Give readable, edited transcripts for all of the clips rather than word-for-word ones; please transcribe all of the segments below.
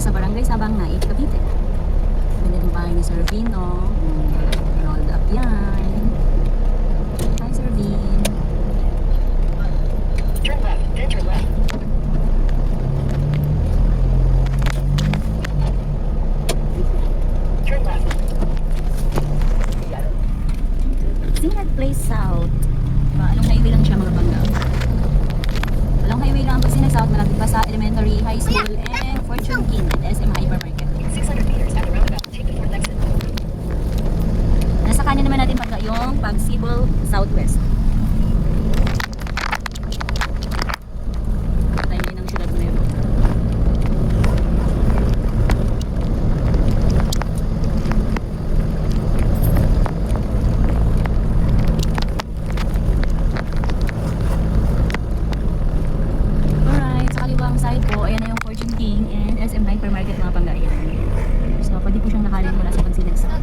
sa Barangay Sabang Naik, Cavite. Ganda din bahay ni Sir Vino. Rolled up yan. Hi Sir Vin. Turn left, then turn left. Turn left. Zinad Place South. Diba? Anong highway lang siya mga bangga? Walang highway lang pag Zinad South. Malapit pa sa elementary, high school, and Fortune King at SM Hypermarket. In 600 meters at the roundabout, take the fourth exit. Nasa kanan naman natin pagka yung Pagsibol Southwest. Tayo din ng Ciudad Nuevo. Alright, sa kaliwang side po, ayan na yung Fortune King and SM Hypermarket mga panggayan. So, pwede po siyang nakalin mula sa Pagsinag South.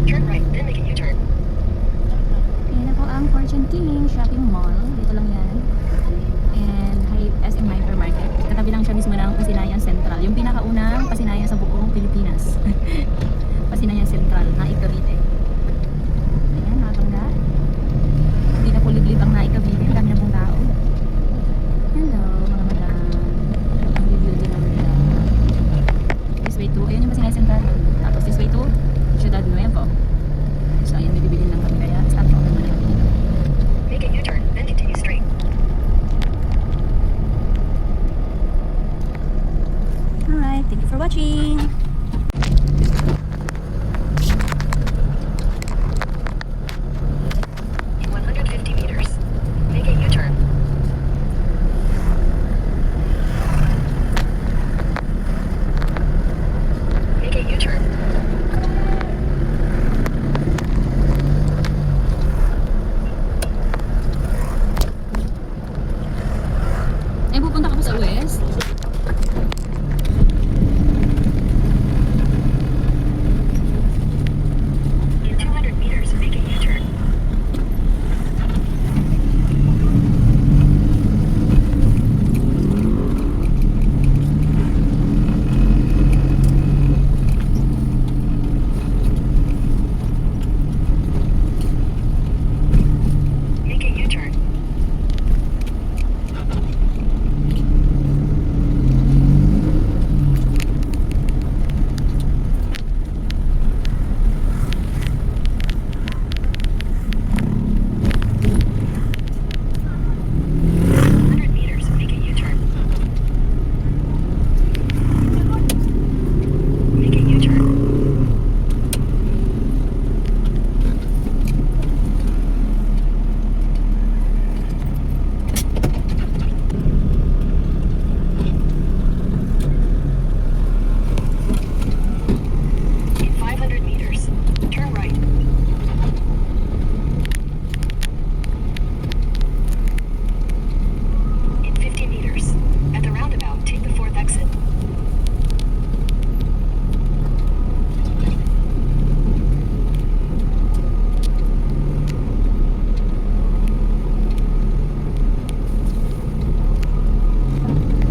Turn right, then make a U-turn. Ayan na po ang Fortune King Shopping Mall. Dito lang yan. And SM Hypermarket. Katabi lang siya mismo ng Pasinayan Central. Yung pinakaunang Pasinayan sa buong Pilipinas. Pasinayan Central, Naik, Cavite. Ayan, mga bangga. Hindi na po liblib ang Naik, Cavite. Ang dami na pong tao. Hello, mga madam. Ang beauty na nila. This way to, ayun yung Pasinayan Central. Tapos this way to Ciudad Nuevo. So, ayan, may bibili lang kami kaya. Stop ko naman natin dito. Make a U-turn, then continue straight. Alright, thank you for watching. In 150 meters, make a U-turn. Make a U-turn. Eh, pupunta ka pa sa West? In 200 meters, make a U-turn. Make a U-turn. Meters, make a U-turn. Make a U-turn. In 500 meters, turn right. In 50 meters, at the roundabout, take the fourth exit.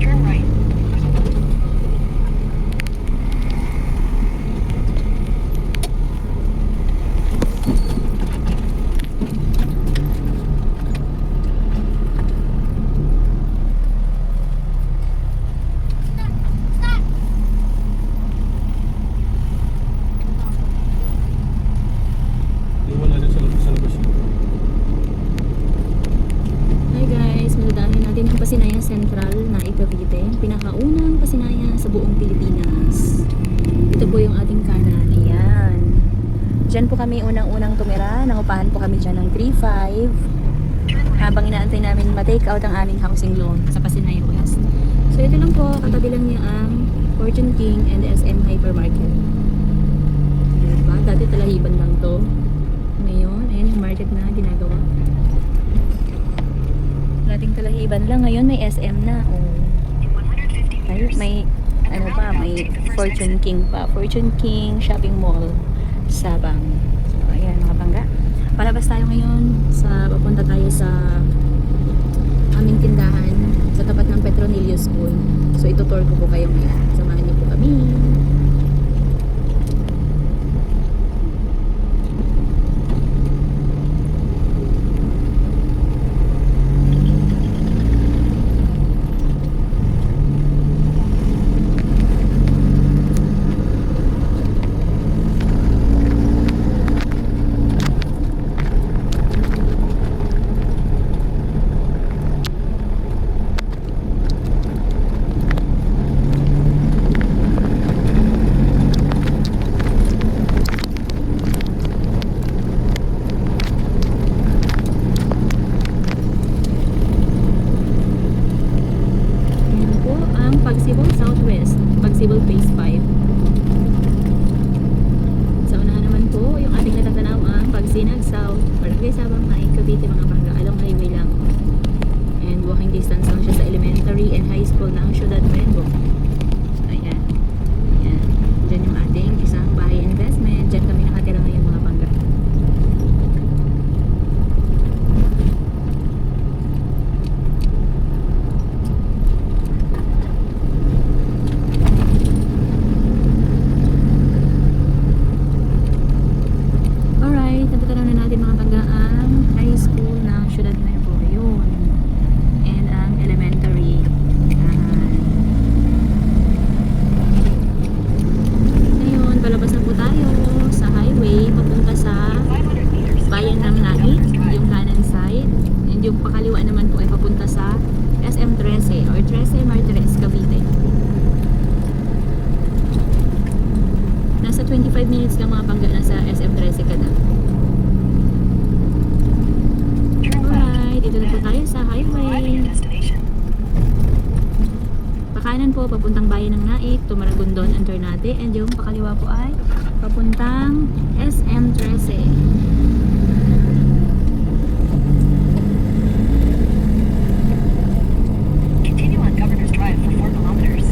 Turn right. Wala din sa labas. Hi guys, madadaanan natin ang Pasinayan Central, Naik, Cavite. Pinakaunang Pasinayan sa buong Pilipinas. Ito po yung ating kanan. Ayan. Diyan po kami unang-unang tumira. Nangupahan po kami dyan ng 3-5. Habang inaantay namin ma-take out ang aming housing loan sa Pasinayan West. So ito lang po, katabi lang niya ang Fortune King and SM Hypermarket. Diba? Dati talahiban lang to. Ngayon, ayan yung market na ginagawa. Dating talahiban lang, ngayon may SM na. Oh. In 150 meters, may ano pa, may Fortune King pa. Fortune King Shopping Mall, Sabang. So, ayan mga bangga. Palabas tayo ngayon papunta tayo sa aming tindahan sa tapat ng Petronillo School. So, itutour ko po kayo ngayon. Samahan niyo po kami. Ayan po ang Pagsibol Southwest, Pagsibol Phase 5. Sa unahan naman po, yung ating natatanaw ang Pagsinag South, Barangay Sabang, Naik, Cavite, mga bangga, along highway lang. And walking distance lang siya sa elementary and high school ng Ciudad Nuevo. So, ayan. Ayan. Diyan yung ating isang bahay investment. Diyan kami nakatira ngayon mga bangga. Alright, natatanaw na natin mga bangga ang high school ng Ciudad Nuevo. Yun. And ang elementary. Ngayon, palabas na po tayo sa highway papunta sa 500 meters. bayan ng Naik, yung kanan side. And yung pakaliwa naman po ay papunta sa SM 13 or 13 Martires, Cavite. Nasa 25 minutes lang mga bangga na sa SM 13 ka na. Turn left. Alright, dito na po tayo sa Arrive at highway. your destination. Pakanan po, papuntang bayan ng Naik, Tumaragondon ang turn natin. And yung pakaliwa po ay papuntang SM 13. Continue on Governor's Drive for 4 kilometers.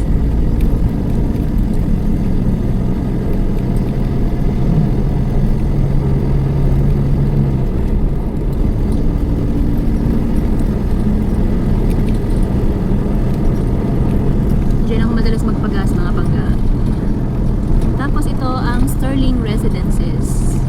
Diyan ako madalas magpagas mga bangga. Tapos ito ang Sterling Residences.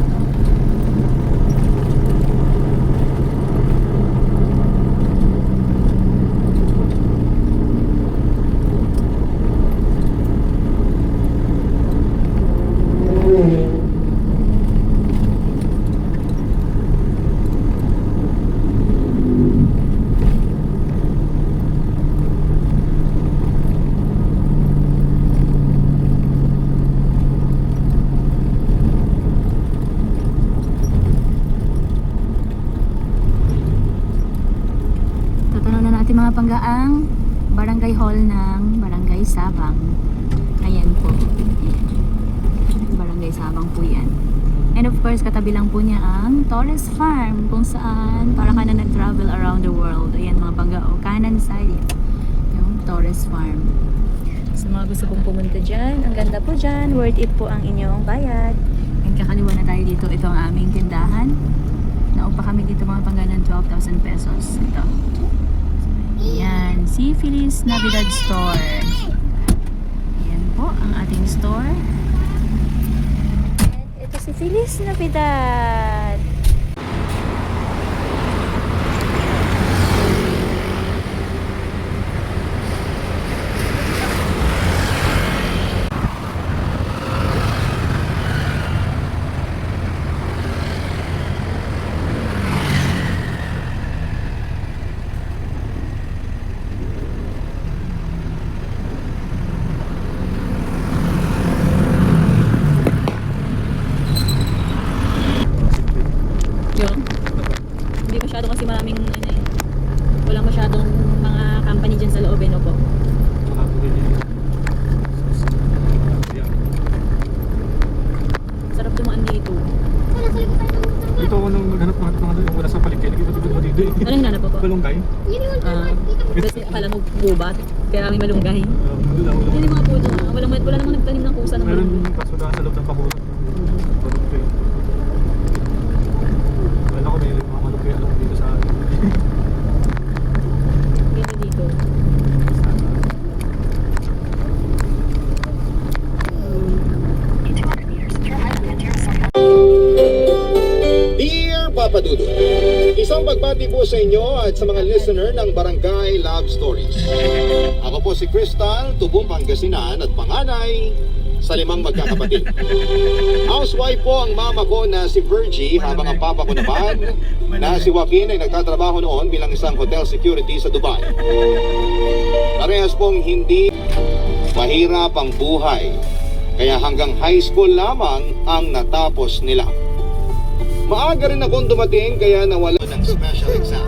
Tatanaw na natin mga bangga ang Barangay Hall ng Barangay Sabang. Ayan po. Ayan. Barangay Sabang po yan. And of course, katabi lang po niya ang Torres Farm kung saan para ka na nag-travel around the world. Ayan mga bangga. O, kanan side. Yung Torres Farm. Sa mga gusto pong pumunta dyan, ang ganda po dyan. Worth it po ang inyong bayad. And kakaliwa na tayo dito. Ito ang aming tindahan. Naupa kami dito mga bangga ng 12,000 pesos. Ito. Ayan, si Feliz Navidad Store. Ayan po ang ating store. And ito si Feliz Navidad. Hindi masyado kasi maraming walang masyadong mga company dyan sa loob eh, no po? Sarap dumaan dito. Ito ako nung naghanap mga doon, wala sa paligid. Nakita ko dito. Ano hinanap po po? Balunggay. Kasi akala mo gubat, kaya may malunggay. Wala. Yan yung mga puno. Wala namang nagtanim ng kusa ng Meron malunggay. kaso sa loob ng pakulo. Balunggay. Wala ko may mga malunggay alam dito sa akin. Ganda dito. In 200 meters, turn right on Pantera Circle. Dear Papa Dudu, isang pagbati po sa inyo at sa mga listener ng Barangay Love Stories. Ako po si Crystal, tubong Pangasinan at panganay sa 5 magkakapatid. Housewife po ang mama ko na si Virgie habang ang papa ko naman na si Joaquin ay nagtatrabaho noon bilang isang hotel security sa Dubai. Parehas pong hindi mahirap ang buhay, kaya hanggang high school lamang ang natapos nila. Maaga rin akong dumating kaya nawala ng special exam.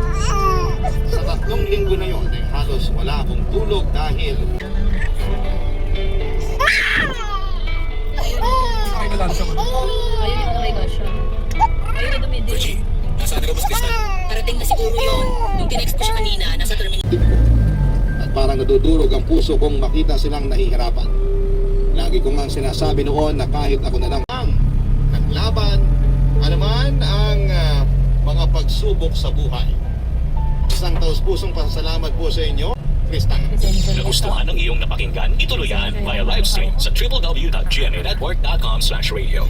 Sa 3 linggo na yon ay halos wala akong tulog dahil Ayun yung oh my gosh. Ayun yung dumidin. Parating na siguro yun. Nung tinext ko siya kanina, nasa terminal. at parang nadudurog ang puso kong makita silang nahihirapan. Lagi ko ngang sinasabi noon na kahit ako na lang ang naglaban, anuman ang mga pagsubok sa buhay. Isang taus-pusong pasasalamat po sa inyo, Kristan. Nagustuhan ng iyong napakinggan, ituloy yan via live stream sa www.gmanetwork.com/radio.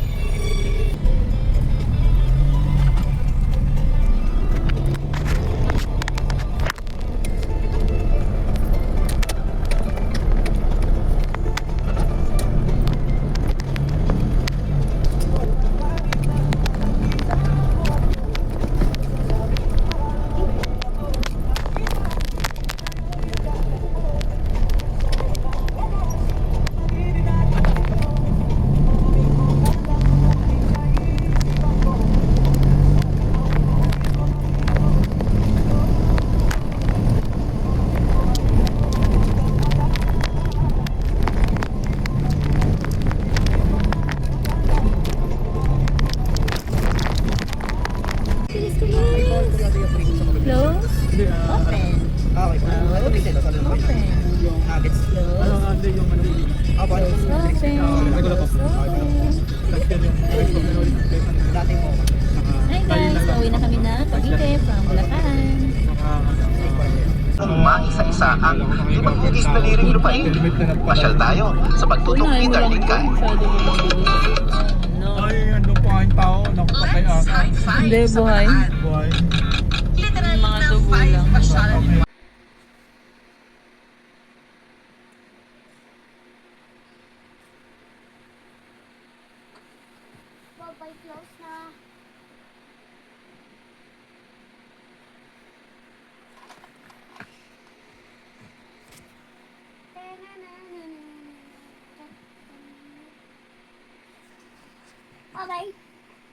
Close? Hindi, Open. Open. hindi yung ano. Open. Regular po. Hi guys, pauwi na kami na Cavite from Bulacan. Kung maisa-isa ang 5 hugis na liring lupain, pasyal tayo sa pagtutok ni Darlene Kai. No. Ay, ano pa ang tao? Nakapatay ata. Hindi, buhay. Buhay. Mga tubo lang. Bye-bye, close na. Bye-bye.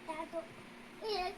Tato. Yes.